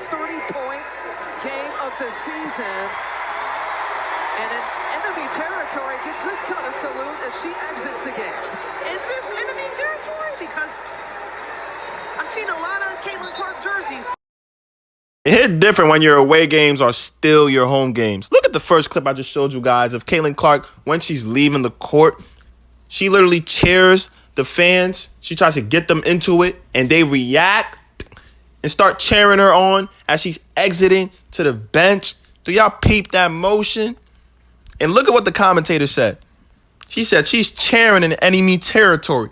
30-point game of the season. And in enemy territory gets this kind of salute as she exits the game. Is this enemy territory? Because I've seen a lot of Caitlin Clark jerseys. It hit different when your away games are still your home games. Look at the first clip I just showed you guys of Caitlin Clark when she's leaving the court. She literally cheers the fans. She tries to get them into it, and they react and start cheering her on as she's exiting to the bench. Do y'all peep that motion? And look at what the commentator said. She said she's cheering in enemy territory.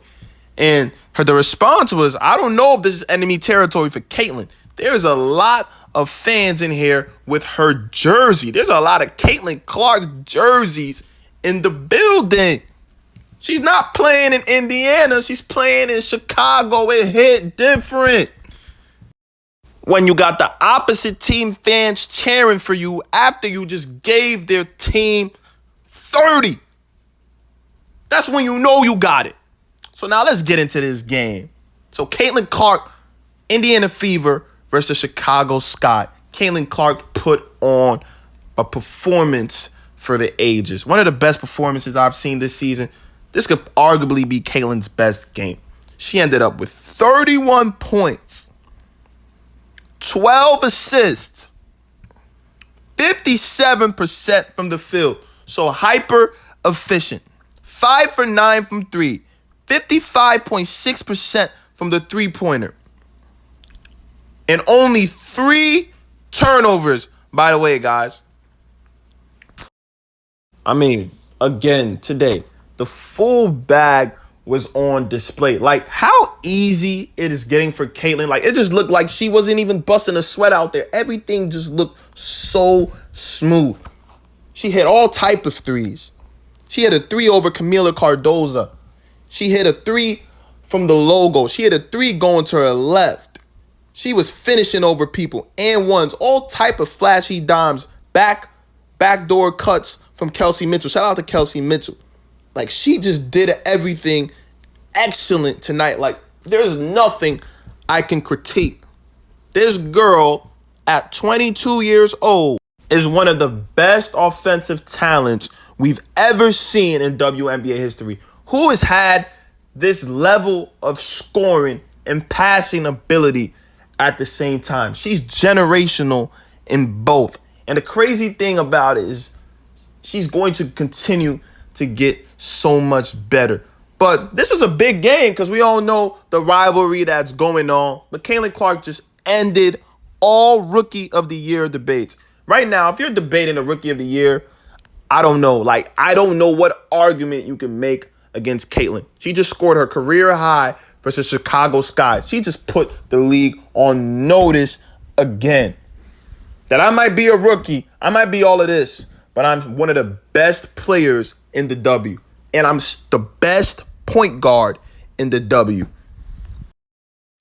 And the response was, I don't know if this is enemy territory for Caitlin. There's a lot of fans in here with her jersey. There's a lot of Caitlin Clark jerseys in the building. She's not playing in Indiana. She's playing in Chicago. It hit different when you got the opposite team fans cheering for you after you just gave their team 30. That's when you know you got it. So now let's get into this game. So Caitlin Clark, Indiana Fever versus Chicago Sky. Caitlin Clark put on a performance for the ages. One of the best performances I've seen this season. This could arguably be Caitlin's best game. She ended up with 31 points, 12 assists, 57% from the field. So hyper efficient. 5 for 9 from 3. 55.6% from the three-pointer. And only 3 turnovers, by the way, guys. I mean, again, today, the full bag was on display. Like, how easy it is getting for Caitlin. Like, it just looked like she wasn't even busting a sweat out there. Everything just looked so smooth. She hit all type of threes. She hit a 3 over Camila Cardoza. She hit a 3 from the logo. She hit a 3 going to her left. She was finishing over people and ones. All type of flashy dimes. Backdoor cuts from Kelsey Mitchell. Shout out to Kelsey Mitchell. Like, she just did everything excellent tonight. Like, there's nothing I can critique. This girl, at 22 years old, is one of the best offensive talents we've ever seen in WNBA history. Who has had this level of scoring and passing ability at the same time? She's generational in both. And the crazy thing about it is she's going to continue to get so much better. But this was a big game because we all know the rivalry that's going on. But Caitlin Clark just ended all Rookie of the Year debates. Right now, if you're debating a Rookie of the Year, I don't know. Like, I don't know what argument you can make against Caitlin. She just scored her career high versus Chicago Sky. She just put the league on notice again. That I might be a rookie, I might be all of this, but I'm one of the best players in the W. And I'm the best point guard in the W.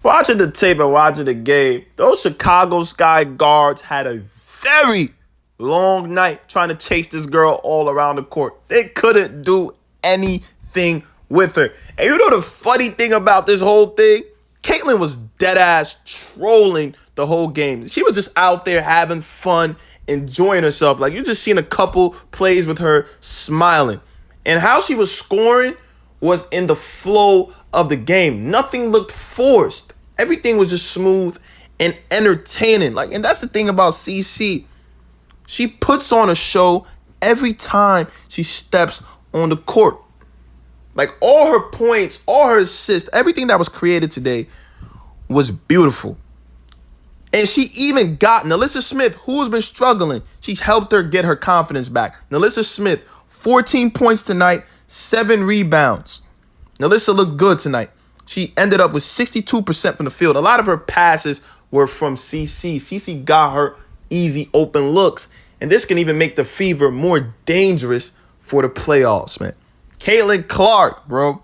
Watching the tape and watching the game, those Chicago Sky guards had a very long night trying to chase this girl all around the court. They couldn't do anything with her. And you know the funny thing about this whole thing? Caitlin was dead ass trolling the whole game. She was just out there having fun, enjoying herself. Like, you just seen a couple plays with her smiling. And how she was scoring was in the flow of the game. Nothing looked forced. Everything was just smooth and entertaining. Like, and that's the thing about CC. She puts on a show every time she steps on the court. Like, all her points, all her assists, everything that was created today was beautiful. And she even got Nalissa Smith, who's been struggling. She's helped her get her confidence back. Nalissa Smith, 14 points tonight, 7 rebounds. Nalissa looked good tonight. She ended up with 62% from the field. A lot of her passes were from CC. CC got her easy open looks. And this can even make the Fever more dangerous for the playoffs, man. Caitlin Clark, bro.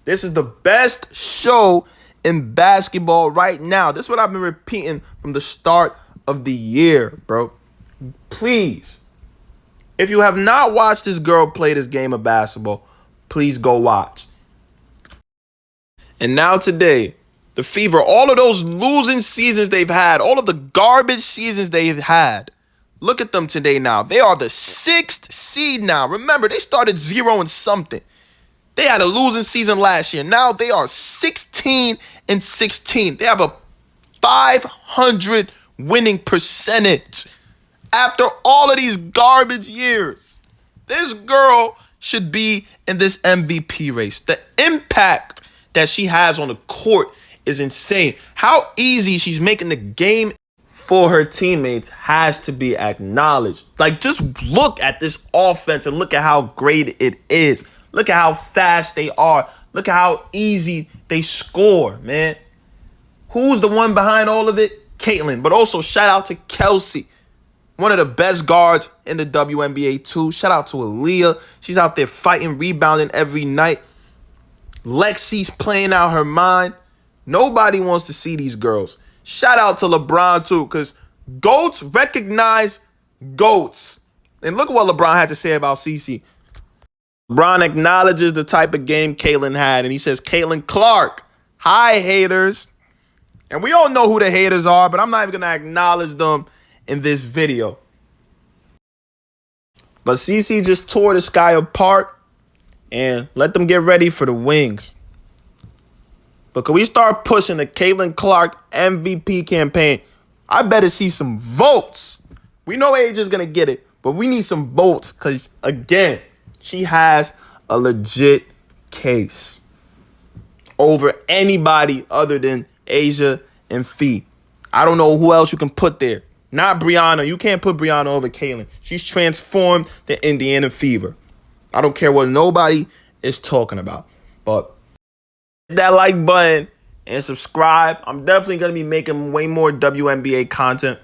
This is the best show in basketball right now. This is what I've been repeating from the start of the year, bro. Please, if you have not watched this girl play this game of basketball, please go watch. And now today, the Fever, all of those losing seasons they've had, all of the garbage seasons they've had. Look at them today now. They are the 6th seed now. Remember, they started 0 and something. They had a losing season last year. Now they are 16 and 16. They have a 500 winning percentage after all of these garbage years. This girl should be in this MVP race. The impact that she has on the court is insane. How easy she's making the game for her teammates has to be acknowledged. Like, just look at this offense and look at how great it is. Look at how fast they are. Look at how easy they score, man. Who's the one behind all of it? Caitlin. But also shout out to Kelsey, one of the best guards in the WNBA too. Shout out to Aaliyah. She's out there fighting, rebounding every night. Lexi's playing out her mind. Nobody wants to see these girls. Shout out to LeBron too, because GOATs recognize GOATs. And look at what LeBron had to say about CeCe. LeBron acknowledges the type of game Caitlin had, and he says, Caitlin Clark, hi haters. And we all know who the haters are, but I'm not even going to acknowledge them in this video. But CeCe just tore the sky apart, and let them get ready for the wings. But can we start pushing the Caitlin Clark MVP campaign? I better see some votes. We know AJ's going to get it, but we need some votes because, again, she has a legit case over anybody other than Asia and Fee. I don't know who else you can put there. Not Brianna. You can't put Brianna over Caitlin. She's transformed the Indiana Fever. I don't care what nobody is talking about. But hit that like button and subscribe. I'm definitely going to be making way more WNBA content.